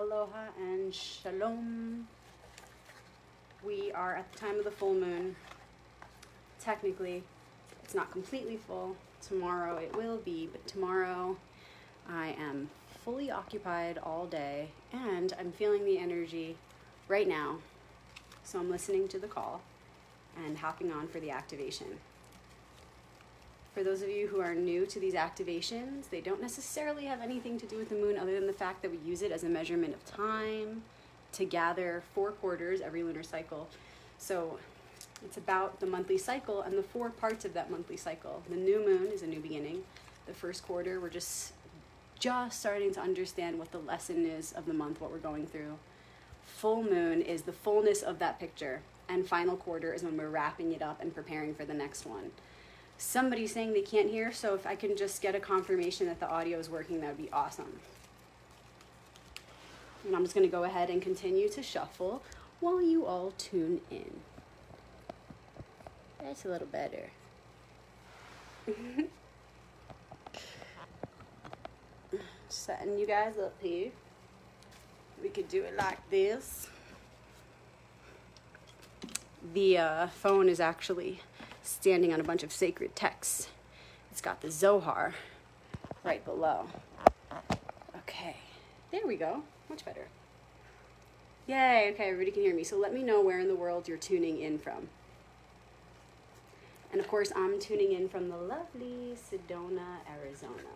Aloha and shalom. We are at the time of the full moon. Technically, it's not completely full. Tomorrow it will be, but tomorrow I am fully occupied all day and I'm feeling the energy right now. So I'm listening to the call and hopping on for the activation. For those of you who are new to these activations, they don't necessarily have anything to do with the moon other than the fact that we use it as a measurement of time to gather 4 quarters every lunar cycle. So it's about the monthly cycle and the 4 parts of that monthly cycle. The new moon is a new beginning. The first quarter, we're just starting to understand what the lesson is of the month, what we're going through. Full moon is the fullness of that picture, and final quarter is when we're wrapping it up and preparing for the next one. Somebody's saying they can't hear, so if I can just get a confirmation that the audio is working, that would be awesome. And I'm just going to go ahead and continue to shuffle while you all tune in. That's a little better. Setting you guys up here. We could do it like this. The phone is actually standing on a bunch of sacred texts. It's got the Zohar right below. Okay, there we go. Much better. Yay, okay, everybody can hear me. So let me know where in the world you're tuning in from. And of course, I'm tuning in from the lovely Sedona, Arizona.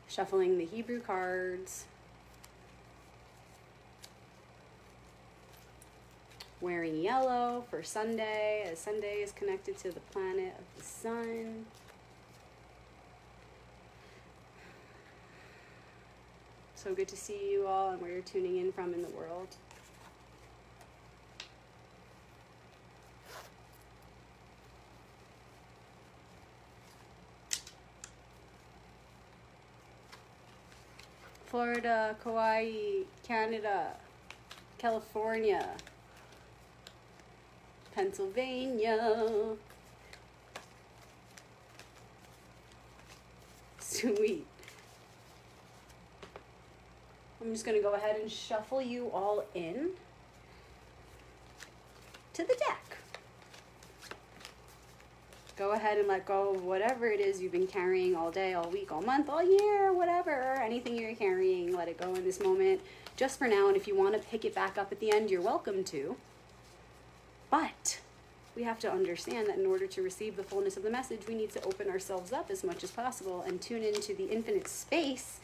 Shuffling the Hebrew cards. Wearing yellow for Sunday, as Sunday is connected to the planet of the sun. So good to see you all and where you're tuning in from in the world. Florida, Kauai, Canada, California, Pennsylvania. Sweet. I'm just going to go ahead and shuffle you all in to the deck. Go ahead and let go of whatever it is you've been carrying all day, all week, all month, all year, whatever. Anything you're carrying, let it go in this moment, just for now. And if you want to pick it back up at the end, you're welcome to. But we have to understand that in order to receive the fullness of the message, we need to open ourselves up as much as possible and tune into the infinite space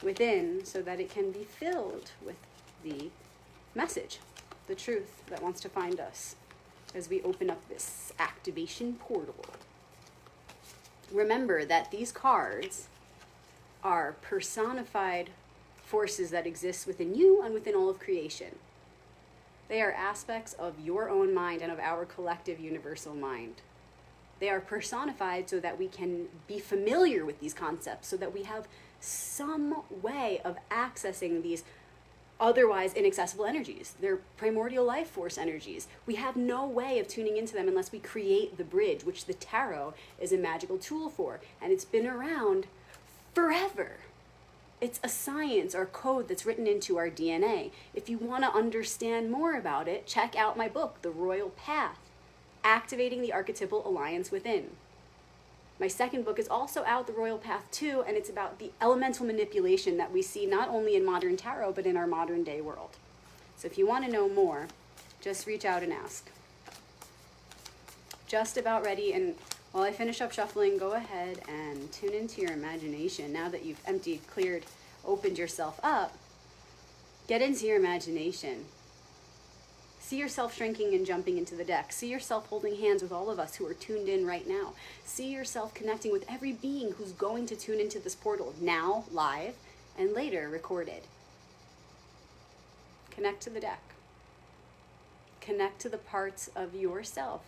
within so that it can be filled with the message, the truth that wants to find us as we open up this activation portal. Remember that these cards are personified forces that exist within you and within all of creation. They are aspects of your own mind and of our collective universal mind. They are personified so that we can be familiar with these concepts, so that we have some way of accessing these otherwise inaccessible energies. They're primordial life force energies. We have no way of tuning into them unless we create the bridge, which the tarot is a magical tool for. And it's been around forever. It's a science or code that's written into our DNA. If you want to understand more about it, check out my book, The Royal Path, Activating the Archetypal Alliance Within. My second book is also out, The Royal Path 2, and it's about the elemental manipulation that we see not only in modern tarot, but in our modern day world. So if you want to know more, just reach out and ask. Just about ready, and while I finish up shuffling, go ahead and tune into your imagination. Now that you've emptied, cleared, opened yourself up, get into your imagination. See yourself shrinking and jumping into the deck. See yourself holding hands with all of us who are tuned in right now. See yourself connecting with every being who's going to tune into this portal, now live and later recorded. Connect to the deck. Connect to the parts of yourself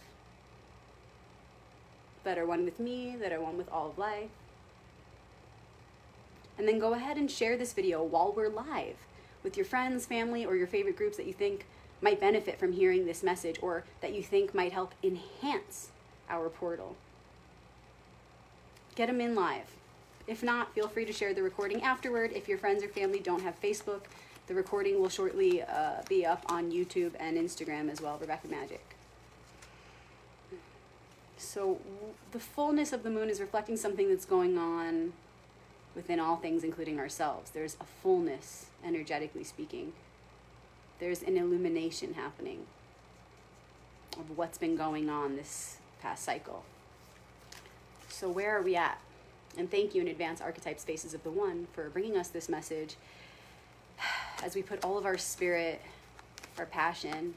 that are one with me, that are one with all of life. And then go ahead and share this video while we're live with your friends, family, or your favorite groups that you think might benefit from hearing this message, or that you think might help enhance our portal. Get them in live. If not, feel free to share the recording afterward. If your friends or family don't have Facebook, the recording will shortly be up on YouTube and Instagram as well, Rebecca Magic. So the fullness of the moon is reflecting something that's going on within all things, including ourselves. There's a fullness, energetically speaking. There's an illumination happening of what's been going on this past cycle. So where are we at? And thank you in advance, Archetype Spaces of the One, for bringing us this message as we put all of our spirit, our passion,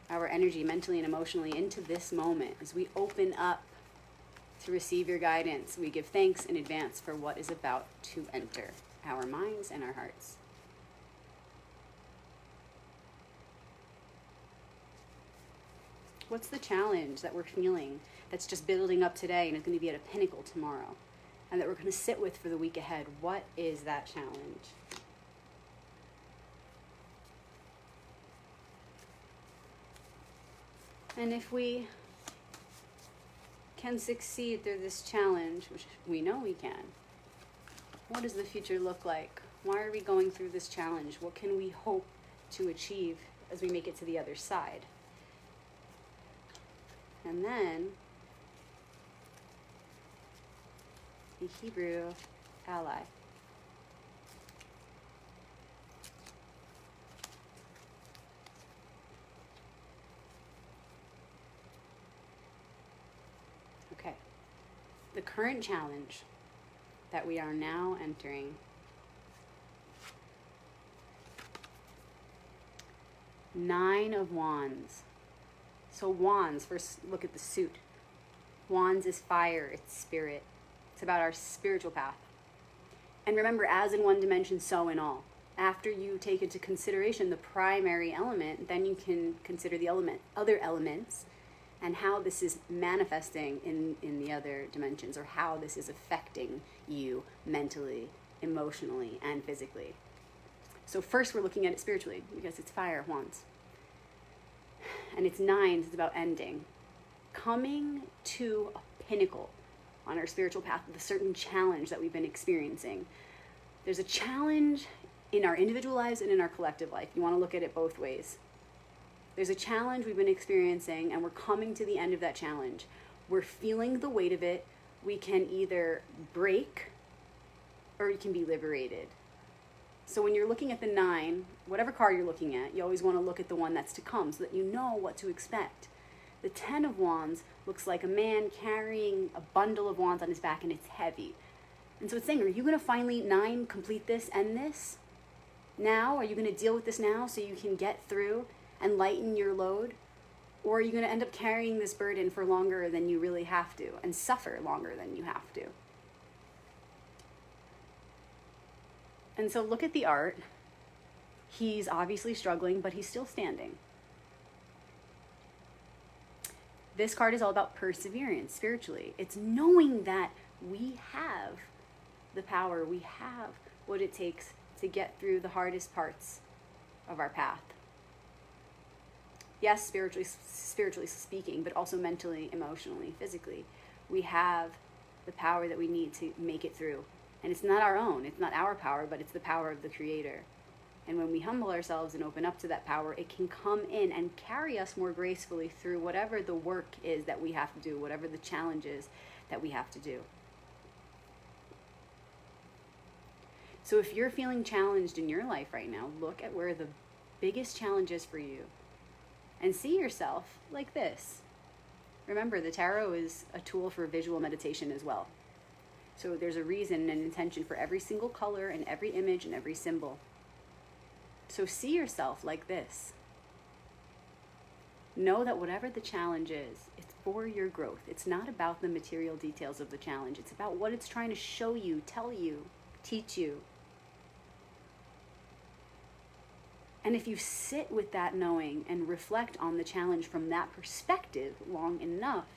our energy mentally and emotionally into this moment. As we open up to receive your guidance, we give thanks in advance for what is about to enter our minds and our hearts. What's the challenge that we're feeling that's just building up today and is going to be at a pinnacle tomorrow, and that we're going to sit with for the week ahead? What is that challenge? And if we can succeed through this challenge, which we know we can, what does the future look like? Why are we going through this challenge? What can we hope to achieve as we make it to the other side? And then the Hebrew ally. Okay. The current challenge that we are now entering Nine of Wands. So wands, first look at the suit. Wands is fire, it's spirit. It's about our spiritual path. And remember, as in one dimension, so in all. After you take into consideration the primary element, then you can consider the other elements and how this is manifesting in the other dimensions, or how this is affecting you mentally, emotionally, and physically. So first we're looking at it spiritually, because it's fire, wands. And it's nines, it's about ending. Coming to a pinnacle on our spiritual path with a certain challenge that we've been experiencing. There's a challenge in our individual lives and in our collective life. You want to look at it both ways. There's a challenge we've been experiencing, and we're coming to the end of that challenge. We're feeling the weight of it. We can either break or we can be liberated. So when you're looking at the nine, whatever card you're looking at, you always want to look at the one that's to come so that you know what to expect. The 10 of Wands looks like a man carrying a bundle of wands on his back, and it's heavy. And so it's saying, are you going to finally, 9, complete this, end this? Now? Are you going to deal with this now so you can get through and lighten your load? Or are you going to end up carrying this burden for longer than you really have to, and suffer longer than you have to? And so look at the art. He's obviously struggling, but he's still standing. This card is all about perseverance spiritually. It's knowing that we have the power, we have what it takes to get through the hardest parts of our path. Yes, spiritually speaking, but also mentally, emotionally, physically. We have the power that we need to make it through. And it's not our own, it's not our power, but it's the power of the Creator. And when we humble ourselves and open up to that power, it can come in and carry us more gracefully through whatever the work is that we have to do, whatever the challenges that we have to do. So if you're feeling challenged in your life right now, look at where the biggest challenge is for you and see yourself like this. Remember, the tarot is a tool for visual meditation as well. So there's a reason and intention for every single color and every image and every symbol. So see yourself like this. Know that whatever the challenge is, it's for your growth. It's not about the material details of the challenge. It's about what it's trying to show you, tell you, teach you. And if you sit with that knowing and reflect on the challenge from that perspective long enough,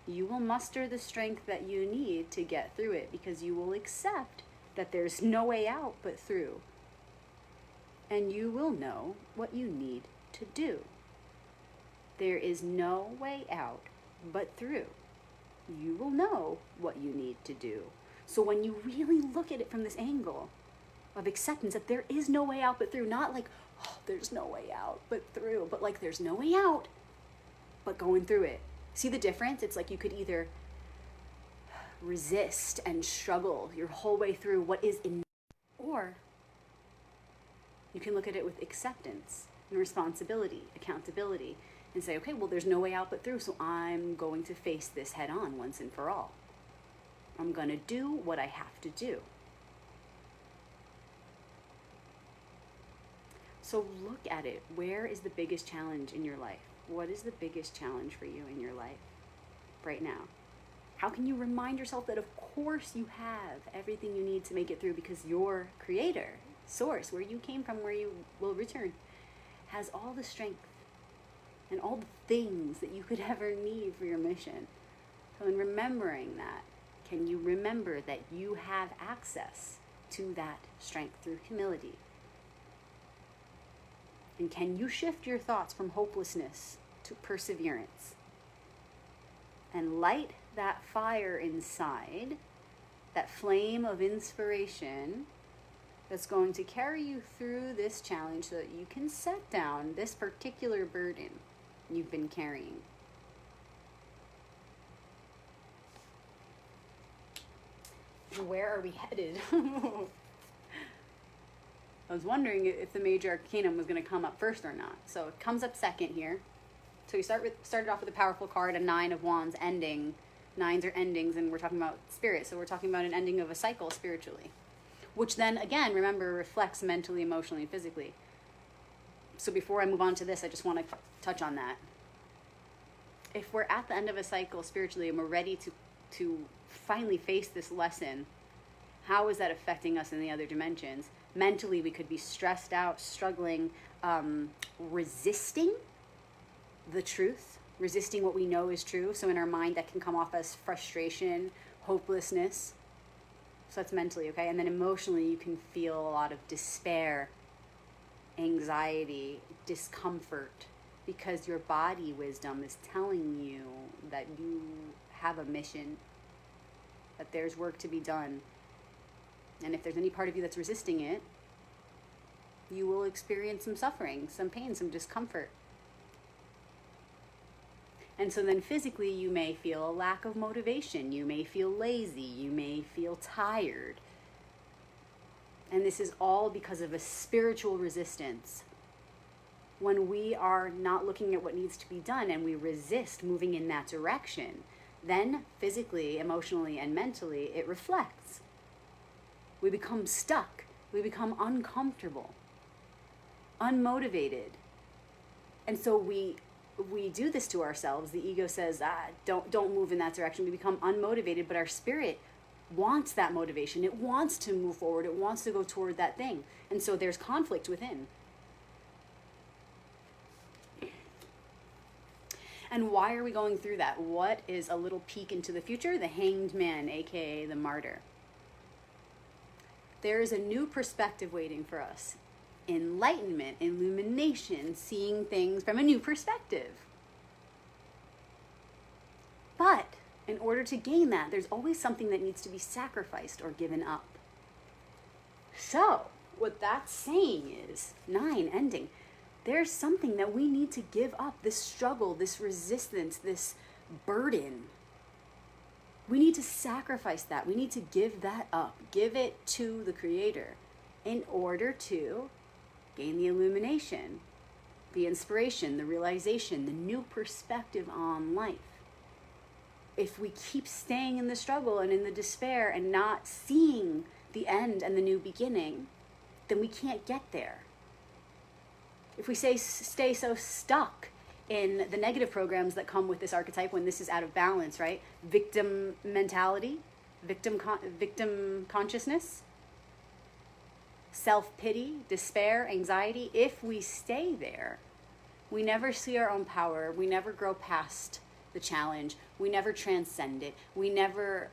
you will muster the strength that you need to get through it, because you will accept that there's no way out but through. And you will know what you need to do. There is no way out but through. You will know what you need to do. So when you really look at it from this angle of acceptance, that there is no way out but through, not like, oh, there's no way out but through, but like there's no way out but going through it. See the difference? It's like you could either resist and struggle your whole way through what is in, or you can look at it with acceptance and responsibility, accountability, and say, okay, well, there's no way out but through, so I'm going to face this head on once and for all. I'm going to do what I have to do. So look at it. Where is the biggest challenge in your life? What is the biggest challenge for you in your life right now? How can you remind yourself that of course you have everything you need to make it through, because your creator, source, where you came from, where you will return, has all the strength and all the things that you could ever need for your mission. So in remembering that, can you remember that you have access to that strength through humility? And can you shift your thoughts from hopelessness to perseverance and light that fire inside, that flame of inspiration that's going to carry you through this challenge so that you can set down this particular burden you've been carrying? Where are we headed? I was wondering if the major arcanum was going to come up first or not. So it comes up second here. So we started off with a powerful card, a 9 of Wands, ending. 9s are endings, and we're talking about spirit. So we're talking about an ending of a cycle spiritually, which then, again, remember, reflects mentally, emotionally, and physically. So before I move on to this, I just want to touch on that. If we're at the end of a cycle spiritually and we're ready to finally face this lesson, how is that affecting us in the other dimensions? Mentally, we could be stressed out, struggling, resisting the truth, resisting what we know is true. So in our mind, that can come off as frustration, hopelessness. So that's mentally, okay? And then emotionally, you can feel a lot of despair, anxiety, discomfort, because your body wisdom is telling you that you have a mission, that there's work to be done. And if there's any part of you that's resisting it, you will experience some suffering, some pain, some discomfort. And so then physically, you may feel a lack of motivation. You may feel lazy. You may feel tired. And this is all because of a spiritual resistance. When we are not looking at what needs to be done and we resist moving in that direction, then physically, emotionally, and mentally, it reflects. We become stuck. We become uncomfortable, unmotivated. And so we do this to ourselves. The ego says, don't move in that direction. We become unmotivated, but our spirit wants that motivation. It wants to move forward. It wants to go toward that thing. And so there's conflict within. And why are we going through that? What is a little peek into the future? The Hanged Man, aka the Martyr. There is a new perspective waiting for us. Enlightenment, illumination, seeing things from a new perspective. But in order to gain that, there's always something that needs to be sacrificed or given up. So what that's saying is, 9 ending, there's something that we need to give up, this struggle, this resistance, this burden. We need to sacrifice that. We need to give that up, give it to the Creator in order to gain the illumination, the inspiration, the realization, the new perspective on life. If we keep staying in the struggle and in the despair and not seeing the end and the new beginning, then we can't get there. If we stay so stuck in the negative programs that come with this archetype when this is out of balance, right? Victim mentality, victim consciousness, self-pity, despair, anxiety. If we stay there, we never see our own power. We never grow past the challenge. We never transcend it. We never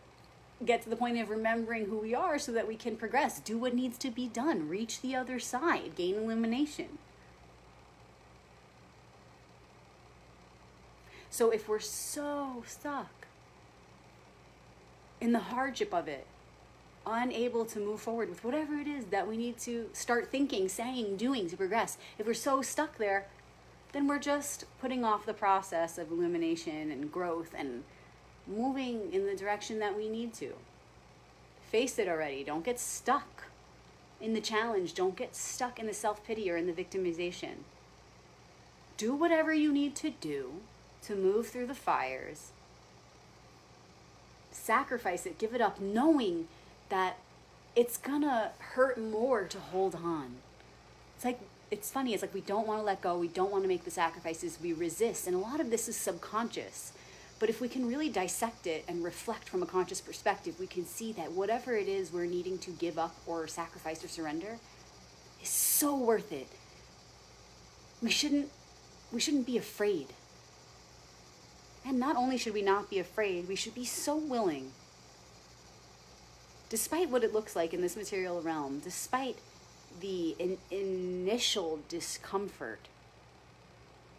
get to the point of remembering who we are so that we can progress, do what needs to be done, reach the other side, gain illumination. So if we're so stuck in the hardship of it, unable to move forward with whatever it is that we need to start thinking, saying, doing to progress, if we're so stuck there, then we're just putting off the process of illumination and growth and moving in the direction that we need to. Face it already. Don't get stuck in the challenge. Don't get stuck in the self-pity or in the victimization. Do whatever you need to do to move through the fires. Sacrifice it. Give it up, knowing that it's gonna hurt more to hold on. It's funny, it's like we don't want to let go, we don't want to make the sacrifices, we resist, and a lot of this is subconscious. But if we can really dissect it and reflect from a conscious perspective, we can see that whatever it is we're needing to give up or sacrifice or surrender is so worth it. We shouldn't be afraid. And not only should we not be afraid, we should be so willing. Despite what it looks like in this material realm, despite the initial discomfort,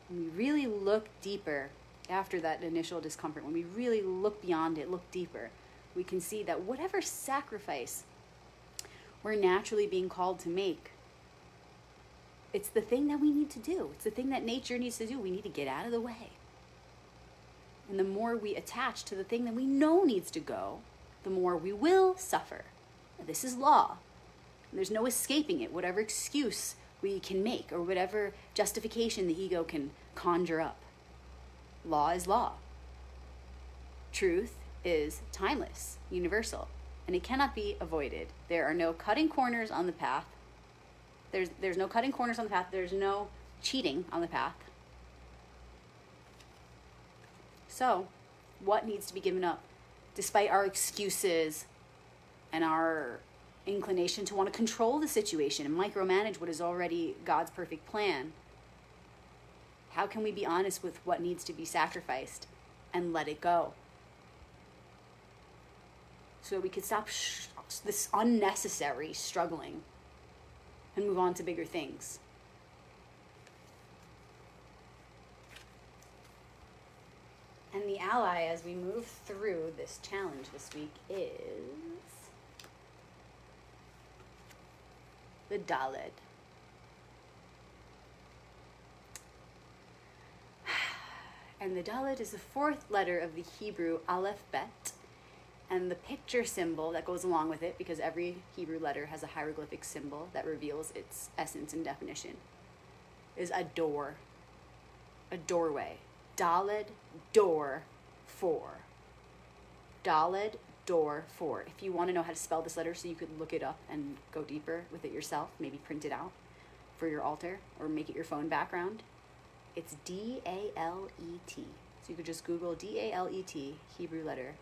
when we really look deeper after that initial discomfort, when we really look beyond it, look deeper, we can see that whatever sacrifice we're naturally being called to make, it's the thing that we need to do. It's the thing that nature needs to do. We need to get out of the way. And the more we attach to the thing that we know needs to go, the more we will suffer. This is law. There's no escaping it, whatever excuse we can make or whatever justification the ego can conjure up. Law is law. Truth is timeless, universal, and it cannot be avoided. There are no cutting corners on the path. There's no cutting corners on the path. There's no cheating on the path. So, what needs to be given up? Despite our excuses and our inclination to want to control the situation and micromanage what is already God's perfect plan, how can we be honest with what needs to be sacrificed and let it go? So we could stop this unnecessary struggling and move on to bigger things. And the ally, as we move through this challenge this week, is the Dalet. And the Dalet is the fourth letter of the Hebrew alphabet, and the picture symbol that goes along with it, because every Hebrew letter has a hieroglyphic symbol that reveals its essence and definition, is a door, a doorway. Dalet, door, 4. Dalet, door, 4. If you want to know how to spell this letter so you could look it up and go deeper with it yourself, maybe print it out for your altar or make it your phone background, it's D-A-L-E-T. So you could just Google D-A-L-E-T, Hebrew letter.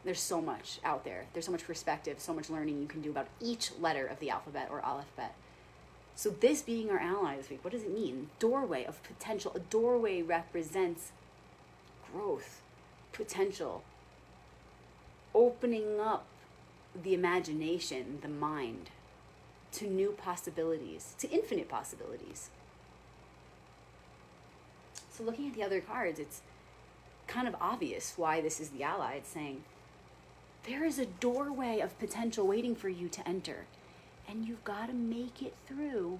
There's so much out there. There's so much perspective, so much learning you can do about each letter of the alphabet or alphabet. So this being our ally this week, what does it mean? Doorway of potential. A doorway represents growth, potential, opening up the imagination, the mind, to new possibilities, to infinite possibilities. So looking at the other cards, it's kind of obvious why this is the ally. It's saying, there is a doorway of potential waiting for you to enter. And you've got to make it through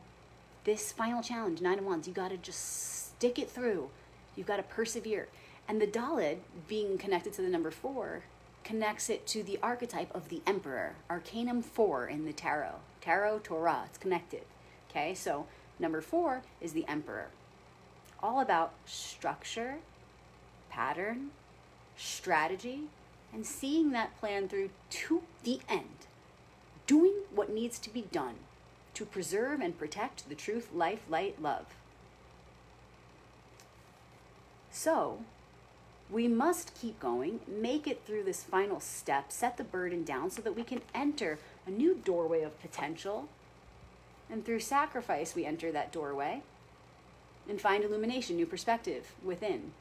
this final challenge, 9 of Wands. You've got to just stick it through. You've got to persevere. And the Dalet, being connected to the number 4, connects it to the archetype of the Emperor, Arcanum 4 in the Tarot. Tarot, Torah, it's connected. Okay, so number 4 is the Emperor. All about structure, pattern, strategy, and seeing that plan through to the end. Doing what needs to be done to preserve and protect the truth, life, light, love. So, we must keep going, make it through this final step, set the burden down so that we can enter a new doorway of potential. And through sacrifice, we enter that doorway and find illumination, new perspective within.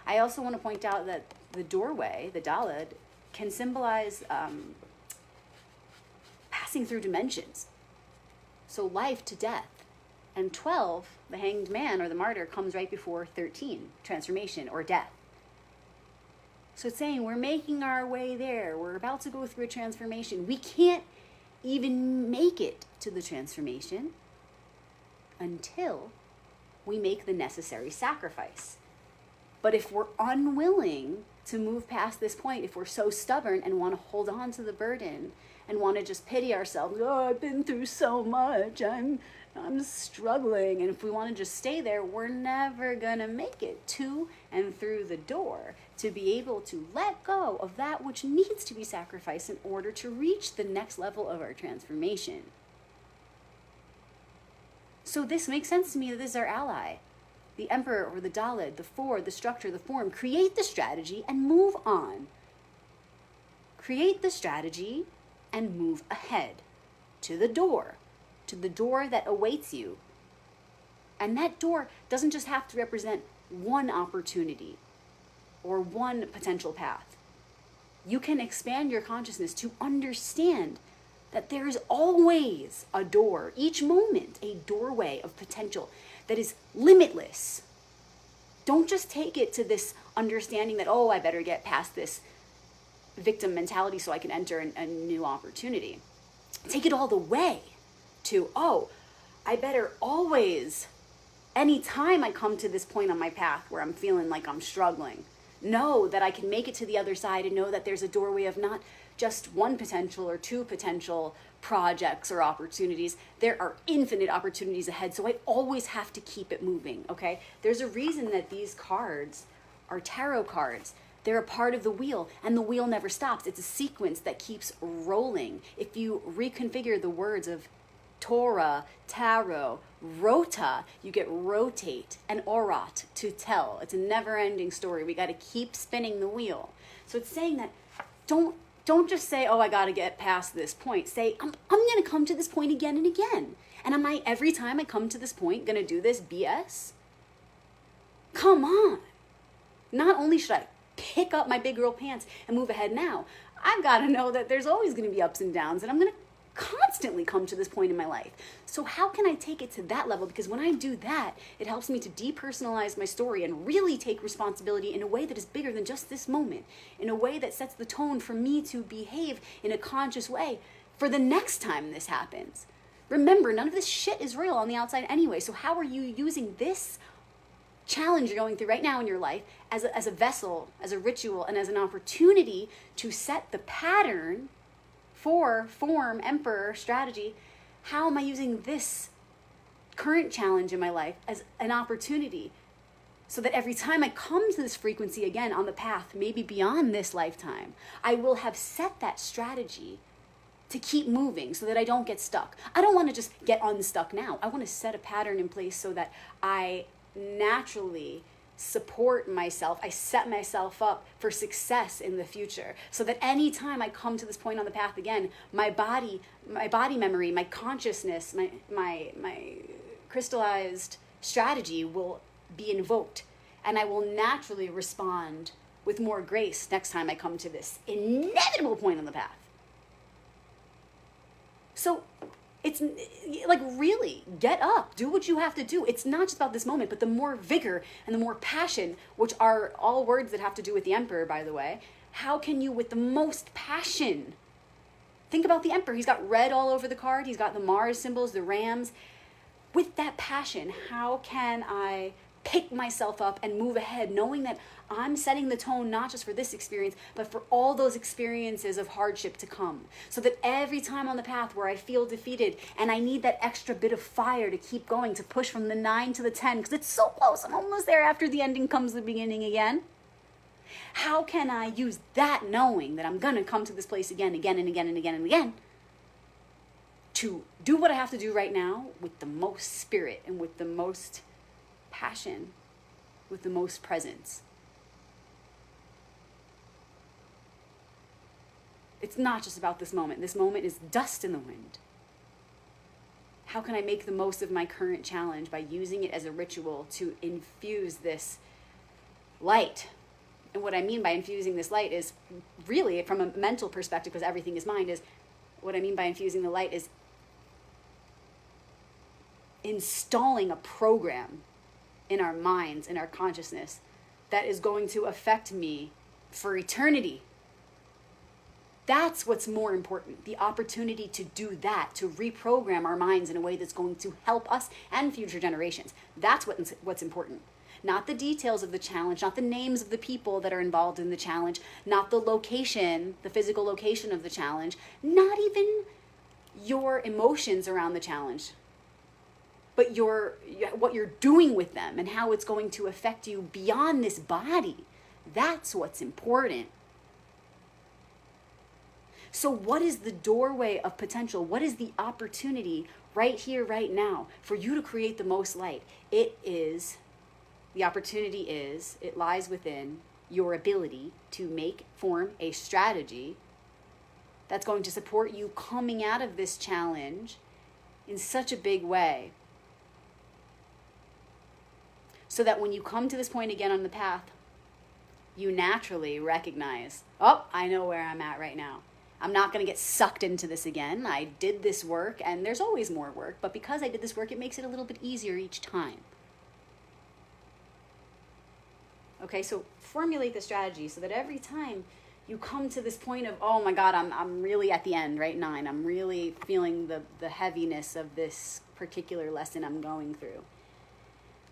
I also want to point out that the doorway, the Dalet, can symbolize passing through dimensions. So life to death. And 12, the hanged man or the martyr, comes right before 13, transformation or death. So it's saying we're making our way there. We're about to go through a transformation. We can't even make it to the transformation until we make the necessary sacrifice. But if we're unwilling to move past this point, if we're so stubborn and want to hold on to the burden and want to just pity ourselves, oh, I've been through so much, I'm struggling, and if we want to just stay there, we're never going to make it to and through the door to be able to let go of that which needs to be sacrificed in order to reach the next level of our transformation. So this makes sense to me that this is our ally. The Emperor or the Dalet, the Four, the structure, the form. Create the strategy and move on. Create the strategy and move ahead to the door that awaits you. And that door doesn't just have to represent one opportunity or one potential path. You can expand your consciousness to understand that there is always a door, each moment, a doorway of potential that is limitless. Don't just take it to this understanding that, oh, I better get past this victim mentality so I can enter a new opportunity. Take it all the way to, oh, I better always, anytime I come to this point on my path where I'm feeling like I'm struggling, know that I can make it to the other side and know that there's a doorway of not just one potential or two potential projects or opportunities. There are infinite opportunities ahead, so I always have to keep it moving, okay? There's a reason that these cards are tarot cards. They're a part of the wheel, and the wheel never stops. It's a sequence that keeps rolling. If you reconfigure the words of Torah, tarot, rota, you get rotate, and orat, to tell. It's a never-ending story. We got to keep spinning the wheel. So it's saying that don't just say, oh, I got to get past this point. Say, I'm going to come to this point again and again. And am I, every time I come to this point, going to do this BS? Come on. Not only should I pick up my big girl pants and move ahead now, I've got to know that there's always going to be ups and downs, and I'm going to constantly come to this point in my life. So how can I take it to that level? Because when I do that, it helps me to depersonalize my story and really take responsibility in a way that is bigger than just this moment, in a way that sets the tone for me to behave in a conscious way for the next time this happens. Remember, none of this shit is real on the outside anyway, so how are you using this challenge you're going through right now in your life as a vessel, as a ritual, and as an opportunity to set the pattern for form, emperor, strategy? How am I using this current challenge in my life as an opportunity so that every time I come to this frequency again on the path, maybe beyond this lifetime, I will have set that strategy to keep moving so that I don't get stuck. I don't want to just get unstuck now. I want to set a pattern in place so that I naturally support myself. I set myself up for success in the future so that anytime I come to this point on the path again, my body memory, my consciousness, my crystallized strategy will be invoked, and I will naturally respond with more grace next time I come to this inevitable point on the path. So it's like, really, get up, do what you have to do. It's not just about this moment, but the more vigor and the more passion, which are all words that have to do with the Emperor, by the way. How can you, with the most passion, think about the Emperor. He's got red all over the card. He's got the Mars symbols, the rams. With that passion, how can I pick myself up and move ahead, knowing that I'm setting the tone not just for this experience, but for all those experiences of hardship to come. So that every time on the path where I feel defeated and I need that extra bit of fire to keep going, to push from the 9 to the 10, because it's so close, I'm almost there, after the ending comes the beginning again. How can I use that knowing that I'm going to come to this place again and again and again and again to do what I have to do right now with the most spirit and with the most passion, with the most presence? It's not just about this moment. This moment is dust in the wind. How can I make the most of my current challenge by using it as a ritual to infuse this light? And what I mean by infusing this light is really, from a mental perspective, because everything is mind, is what I mean by infusing the light is installing a program in our minds, in our consciousness, that is going to affect me for eternity. That's what's more important, the opportunity to do that, to reprogram our minds in a way that's going to help us and future generations. That's what's important. Not the details of the challenge, not the names of the people that are involved in the challenge, not the location, the physical location of the challenge, not even your emotions around the challenge, but what you're doing with them and how it's going to affect you beyond this body. That's what's important. So what is the doorway of potential? What is the opportunity right here, right now, for you to create the most light? It lies within your ability to form a strategy that's going to support you coming out of this challenge in such a big way. So that when you come to this point again on the path, you naturally recognize, oh, I know where I'm at right now. I'm not going to get sucked into this again. I did this work, and there's always more work, but because I did this work, it makes it a little bit easier each time. Okay, so formulate the strategy so that every time you come to this point of, oh my God, I'm really at the end, right? 9. I'm really feeling the heaviness of this particular lesson I'm going through.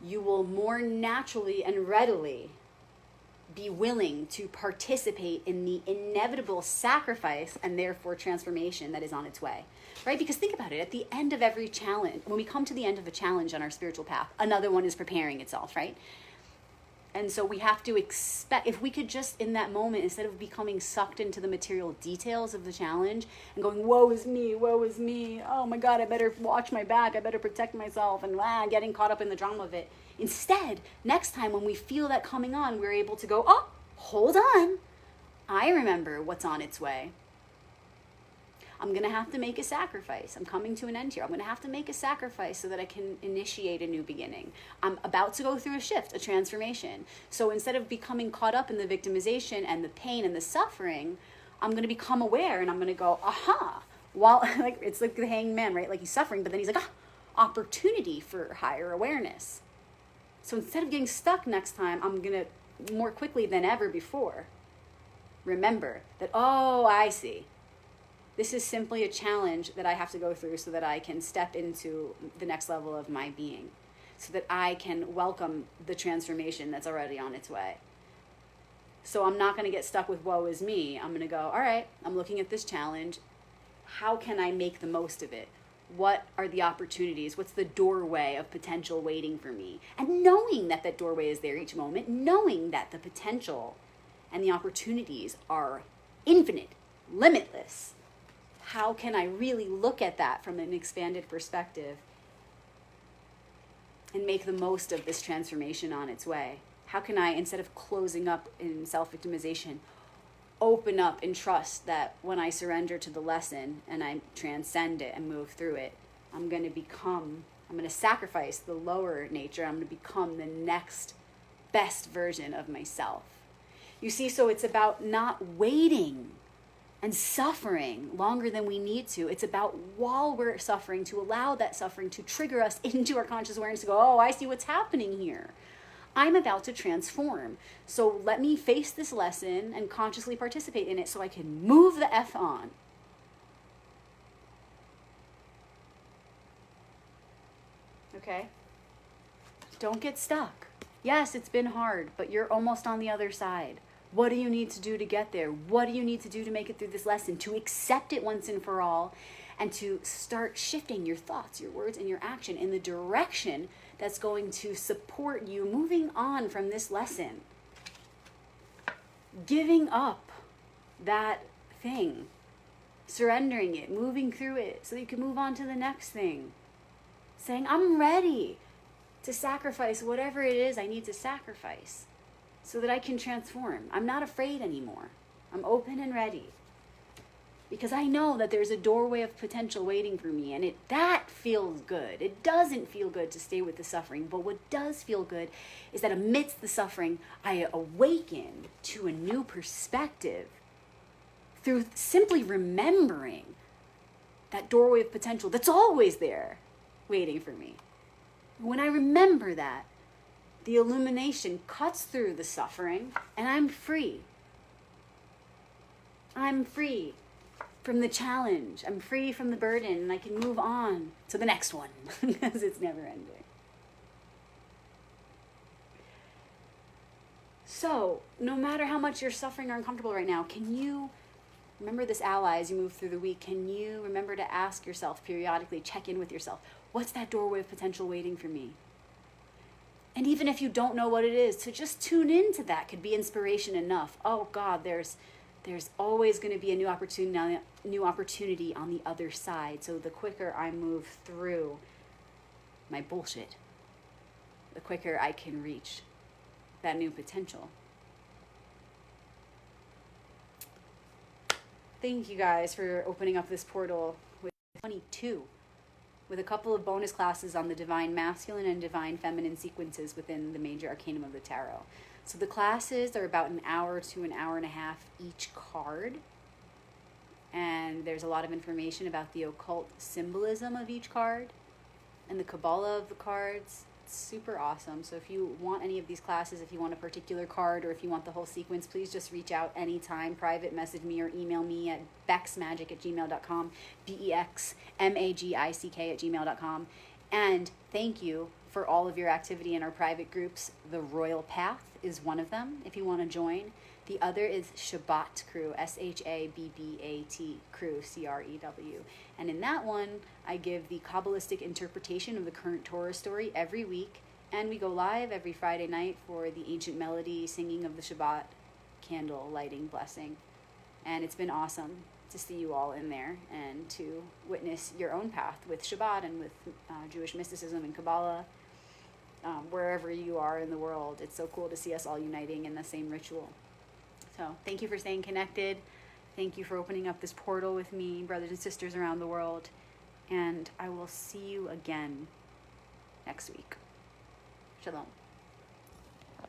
You will more naturally and readily be willing to participate in the inevitable sacrifice and therefore transformation that is on its way, right? Because think about it, at the end of every challenge, when we come to the end of a challenge on our spiritual path, another one is preparing itself, right? And so we have to expect, if we could just in that moment, instead of becoming sucked into the material details of the challenge and going, woe is me, oh my God, I better watch my back, I better protect myself, and getting caught up in the drama of it. Instead, next time when we feel that coming on, we're able to go, oh, hold on. I remember what's on its way. I'm going to have to make a sacrifice. I'm coming to an end here. I'm going to have to make a sacrifice so that I can initiate a new beginning. I'm about to go through a shift, a transformation. So instead of becoming caught up in the victimization and the pain and the suffering, I'm going to become aware and I'm going to go, aha. While like it's like the hanged man, right? Like he's suffering, but then he's like, opportunity for higher awareness. So instead of getting stuck next time, I'm going to more quickly than ever before remember that, oh, I see. This is simply a challenge that I have to go through so that I can step into the next level of my being, so that I can welcome the transformation that's already on its way. So I'm not going to get stuck with woe is me. I'm going to go, all right, I'm looking at this challenge. How can I make the most of it? What are the opportunities? What's the doorway of potential waiting for me? And knowing that that doorway is there each moment, knowing that the potential and the opportunities are infinite, limitless. How can I really look at that from an expanded perspective and make the most of this transformation on its way? How can I, instead of closing up in self-victimization, open up and trust that when I surrender to the lesson and I transcend it and move through it, I'm going to sacrifice the lower nature. I'm going to become the next best version of myself. You see, so it's about not waiting and suffering longer than we need to. It's about while we're suffering, to allow that suffering to trigger us into our conscious awareness to go, oh, I see what's happening here. I'm about to transform. So let me face this lesson and consciously participate in it so I can move the F on. Okay? Don't get stuck. Yes, it's been hard, but you're almost on the other side. What do you need to do to get there? What do you need to do to make it through this lesson? To accept it once and for all, and to start shifting your thoughts, your words, and your action in the direction that's going to support you moving on from this lesson. Giving up that thing, surrendering it, moving through it so you can move on to the next thing. Saying, I'm ready to sacrifice whatever it is I need to sacrifice so that I can transform. I'm not afraid anymore. I'm open and ready. Because I know that there's a doorway of potential waiting for me, and that feels good. It doesn't feel good to stay with the suffering, but what does feel good is that amidst the suffering, I awaken to a new perspective through simply remembering that doorway of potential that's always there waiting for me. When I remember that, the illumination cuts through the suffering, and I'm free. I'm free from the challenge. I'm free from the burden, and I can move on to the next one because it's never ending. So, no matter how much you're suffering or uncomfortable right now, can you remember this ally as you move through the week? Can you remember to ask yourself periodically, check in with yourself, what's that doorway of potential waiting for me? And even if you don't know what it is, to just tune into that could be inspiration enough. Oh God, there's always going to be a new opportunity on the other side. So the quicker I move through my bullshit, the quicker I can reach that new potential. Thank you guys for opening up this portal with 22, with a couple of bonus classes on the divine masculine and divine feminine sequences within the major arcanum of the tarot. So the classes are about an hour to an hour and a half each card. And there's a lot of information about the occult symbolism of each card and the Kabbalah of the cards. It's super awesome. So if you want any of these classes, if you want a particular card, or if you want the whole sequence, please just reach out anytime. Private message me or email me at bexmagic@gmail.com, BEXMAGICK@gmail.com. And thank you for all of your activity in our private groups. The Royal Path is one of them, if you want to join. The other is Shabbat Crew, SHABBAT Crew, CREW. And in that one, I give the Kabbalistic interpretation of the current Torah story every week. And we go live every Friday night for the ancient melody singing of the Shabbat candle lighting blessing. And it's been awesome to see you all in there and to witness your own path with Shabbat and with Jewish mysticism and Kabbalah. Wherever you are in the world, it's so cool to see us all uniting in the same ritual. So thank you for staying connected. Thank you for opening up this portal with me, brothers and sisters around the world. And I will see you again next week. Shalom.